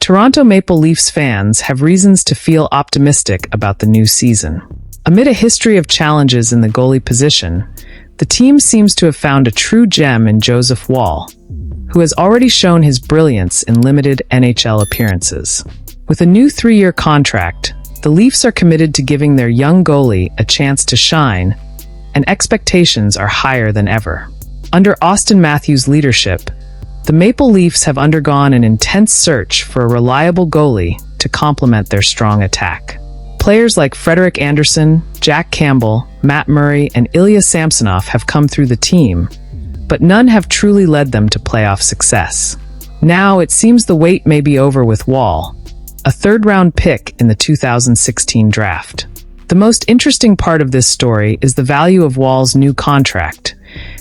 Toronto Maple Leafs fans have reasons to feel optimistic about the new season. Amid a history of challenges in the goalie position, the team seems to have found a true gem in Joseph Woll, who has already shown his brilliance in limited NHL appearances. With a new 3-year contract, the Leafs are committed to giving their young goalie a chance to shine, and expectations are higher than ever. Under Auston Matthews' leadership, the Maple Leafs have undergone an intense search for a reliable goalie to complement their strong attack. Players like Frederik Andersen, Jack Campbell, Matt Murray, and Ilya Samsonov have come through the team, but none have truly led them to playoff success. Now it seems the wait may be over with Woll, a third-round pick in the 2016 draft. The most interesting part of this story is the value of Woll's new contract,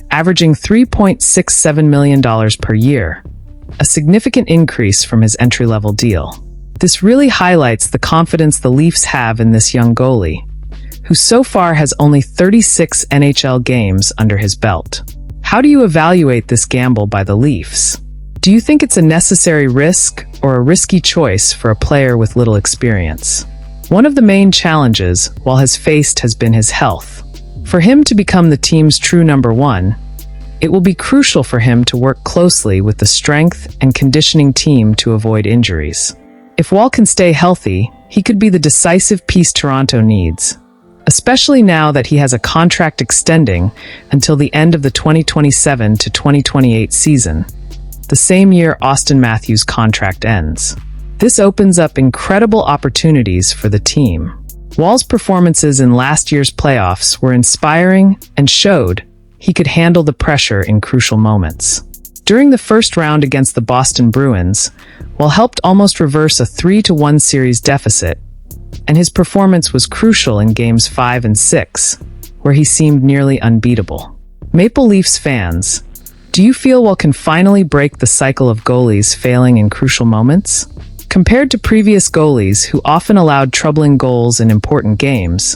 averaging $3.67 million per year, a significant increase from his entry-level deal. This really highlights the confidence the Leafs have in this young goalie, who so far has only 36 NHL games under his belt. How do you evaluate this gamble by the Leafs? Do you think it's a necessary risk or a risky choice for a player with little experience? One of the main challenges Woll has faced has been his health. For him to become the team's true number one, it will be crucial for him to work closely with the strength and conditioning team to avoid injuries. If Woll can stay healthy, he could be the decisive piece Toronto needs, especially now that he has a contract extending until the end of the 2027 to 2028 season, the same year Auston Matthews' contract ends. This opens up incredible opportunities for the team. Woll's performances in last year's playoffs were inspiring and showed he could handle the pressure in crucial moments. During the first round against the Boston Bruins, Woll helped almost reverse a 3-1 series deficit, and his performance was crucial in games 5 and 6, where he seemed nearly unbeatable. Maple Leafs fans, do you feel Woll can finally break the cycle of goalies failing in crucial moments? Compared to previous goalies who often allowed troubling goals in important games,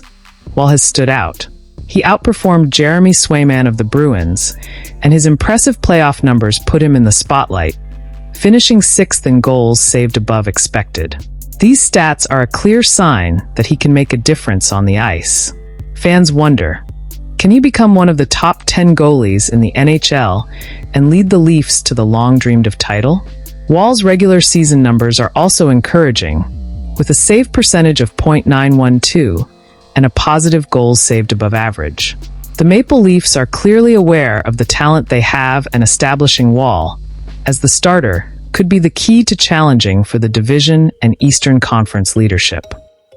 Woll has stood out. He outperformed Jeremy Swayman of the Bruins, and his impressive playoff numbers put him in the spotlight, finishing 6th in goals saved above expected. These stats are a clear sign that he can make a difference on the ice. Fans wonder, can he become one of the top 10 goalies in the NHL and lead the Leafs to the long-dreamed-of title? Woll's regular season numbers are also encouraging, with a save percentage of .912 and a positive goals saved above average. The Maple Leafs are clearly aware of the talent they have, and establishing Woll as the starter could be the key to challenging for the division and Eastern Conference leadership.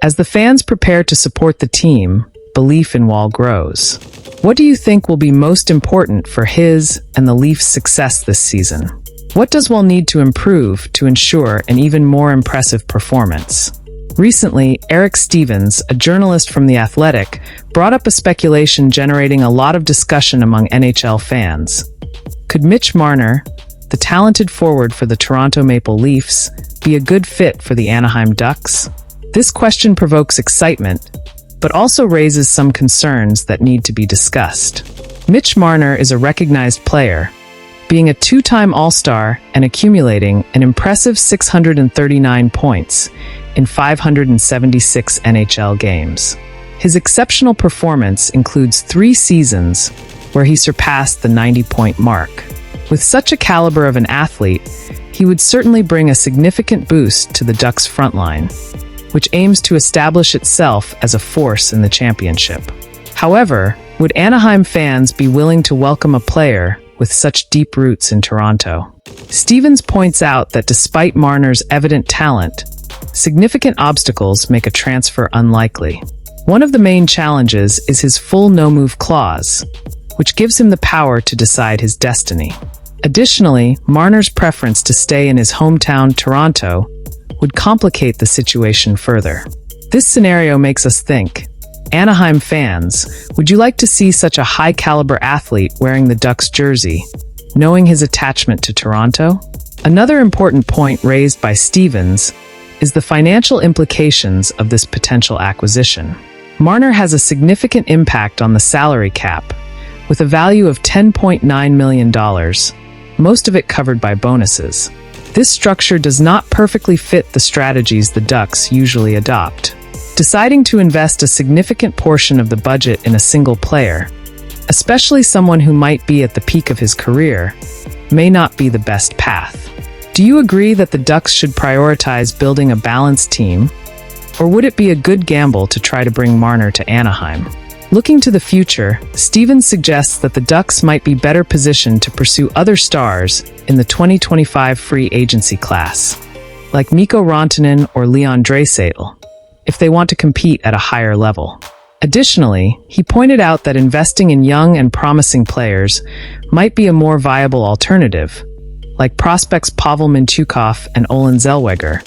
As the fans prepare to support the team, belief in Woll grows. What do you think will be most important for his and the Leafs' success this season? What does Woll need to improve to ensure an even more impressive performance? Recently, Eric Stevens, a journalist from The Athletic, brought up a speculation generating a lot of discussion among NHL fans. Could Mitch Marner, the talented forward for the Toronto Maple Leafs, be a good fit for the Anaheim Ducks? This question provokes excitement, but also raises some concerns that need to be discussed. Mitch Marner is a recognized player, being a 2-time All-Star and accumulating an impressive 639 points in 576 NHL games. His exceptional performance includes 3 seasons where he surpassed the 90-point mark. With such a caliber of an athlete, he would certainly bring a significant boost to the Ducks' frontline, which aims to establish itself as a force in the championship. However, would Anaheim fans be willing to welcome a player with such deep roots in Toronto? Stevens points out that despite Marner's evident talent, significant obstacles make a transfer unlikely. One of the main challenges is his full no-move clause, which gives him the power to decide his destiny. Additionally, Marner's preference to stay in his hometown, Toronto, would complicate the situation further. This scenario makes us think, Anaheim fans, would you like to see such a high-caliber athlete wearing the Ducks jersey, knowing his attachment to Toronto? Another important point raised by Stevens is the financial implications of this potential acquisition. Marner has a significant impact on the salary cap, with a value of $10.9 million, most of it covered by bonuses. This structure does not perfectly fit the strategies the Ducks usually adopt. Deciding to invest a significant portion of the budget in a single player, especially someone who might be at the peak of his career, may not be the best path. Do you agree that the Ducks should prioritize building a balanced team, or would it be a good gamble to try to bring Marner to Anaheim? Looking to the future, Stevens suggests that the Ducks might be better positioned to pursue other stars in the 2025 free agency class, like Mikko Rantanen or Leon Draisaitl, if they want to compete at a higher level. Additionally, he pointed out that investing in young and promising players might be a more viable alternative, like prospects Pavel Mintyukov and Olen Zellweger,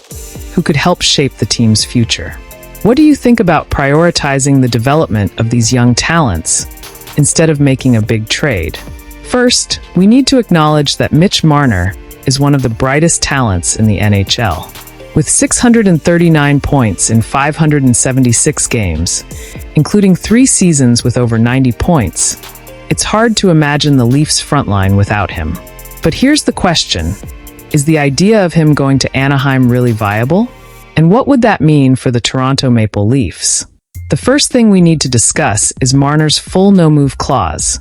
who could help shape the team's future. What do you think about prioritizing the development of these young talents instead of making a big trade? First, we need to acknowledge that Mitch Marner is one of the brightest talents in the NHL. With 639 points in 576 games, including 3 seasons with over 90 points, it's hard to imagine the Leafs' frontline without him. But here's the question: is the idea of him going to Anaheim really viable? And what would that mean for the Toronto Maple Leafs? The first thing we need to discuss is Marner's full no-move clause.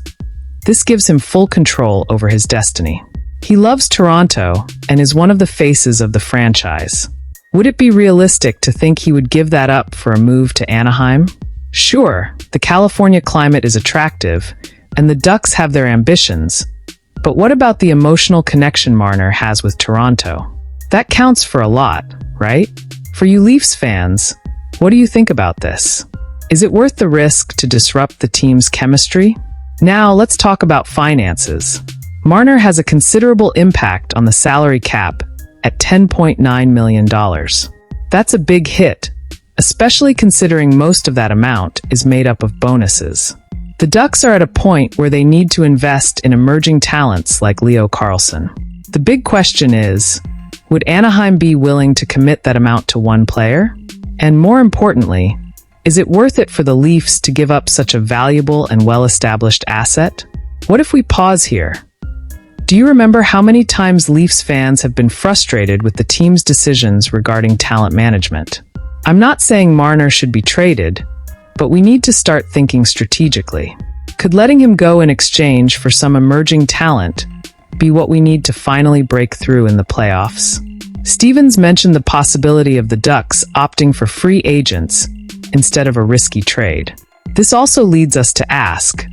This gives him full control over his destiny. He loves Toronto and is one of the faces of the franchise. Would it be realistic to think he would give that up for a move to Anaheim? Sure, the California climate is attractive, and the Ducks have their ambitions. But what about the emotional connection Marner has with Toronto? That counts for a lot, right? For you Leafs fans, what do you think about this? Is it worth the risk to disrupt the team's chemistry? Now, let's talk about finances. Marner has a considerable impact on the salary cap at $10.9 million. That's a big hit, especially considering most of that amount is made up of bonuses. The Ducks are at a point where they need to invest in emerging talents like Leo Carlsson. The big question is, would Anaheim be willing to commit that amount to one player? And more importantly, is it worth it for the Leafs to give up such a valuable and well-established asset? What if we pause here? Do you remember how many times Leafs fans have been frustrated with the team's decisions regarding talent management? I'm not saying Marner should be traded, but we need to start thinking strategically. Could letting him go in exchange for some emerging talent be what we need to finally break through in the playoffs? Stevens mentioned the possibility of the Ducks opting for free agents instead of a risky trade. This also leads us to ask,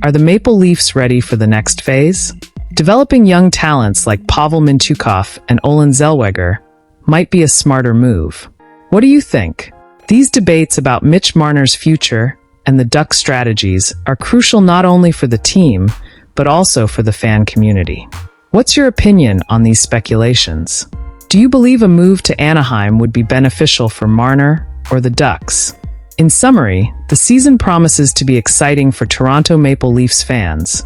are the Maple Leafs ready for the next phase? Developing young talents like Pavel Mintyukov and Olen Zellweger might be a smarter move. What do you think? These debates about Mitch Marner's future and the Ducks' strategies are crucial not only for the team, but also for the fan community. What's your opinion on these speculations? Do you believe a move to Anaheim would be beneficial for Marner or the Ducks? In summary, the season promises to be exciting for Toronto Maple Leafs fans,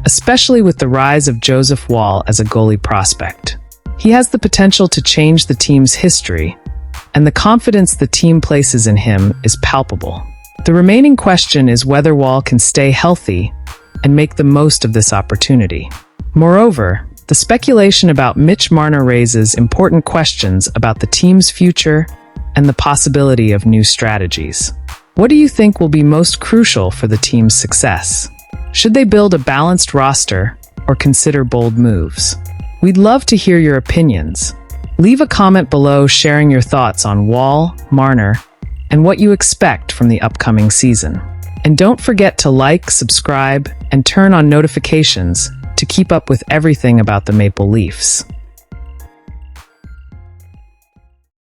especially with the rise of Joseph Woll as a goalie prospect. He has the potential to change the team's history, and the confidence the team places in him is palpable. The remaining question is whether Woll can stay healthy and make the most of this opportunity. Moreover, the speculation about Mitch Marner raises important questions about the team's future and the possibility of new strategies. What do you think will be most crucial for the team's success? Should they build a balanced roster or consider bold moves? We'd love to hear your opinions. Leave a comment below sharing your thoughts on Woll, Marner, and what you expect from the upcoming season. And don't forget to like, subscribe, and turn on notifications to keep up with everything about the Maple Leafs.